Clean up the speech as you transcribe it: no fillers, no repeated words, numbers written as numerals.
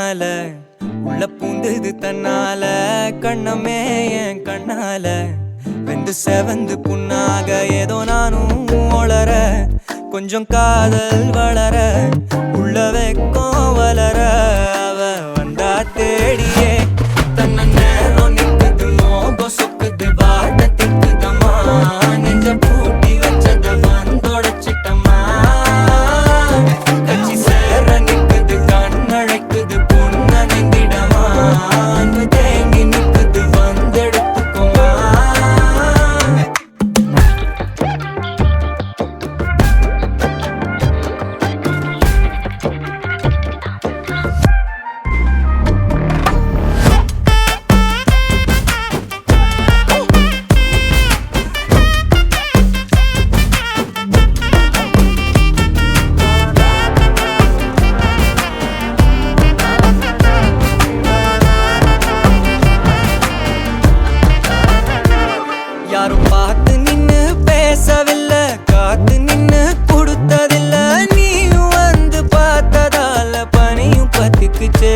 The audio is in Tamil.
கண்ணால உள்ள பூந்தது தன்னால கண்ணமே என் கண்ணால வெந்து செவந்து புண்ணாக ஏதோ நானும் ஒளர கொஞ்சம் காதல் வளர உள்ள வெக்கம் வளர அவ வந்தா தேடியே தன்ன நேரம் நிக்குது மோகம் சொக்குது வாட்ட திக்குதம்மா நெஞ்ச பூட்டி வச்சத வந்தொடச்சிட்டம்மா கட்சி சேர நிக்குது கண்ணழைக்குது பொண்ண நெங்கிடமா அன்பு தேங்கி நிக்குது வந்தெடுத்துக்குமா யாரும் பார்த்து நின்னு பேசவில்லை காத்து நின்னு கொடுத்ததில்ல நீயும் வந்து பார்த்ததால பனியும் பத்திக்குச்சே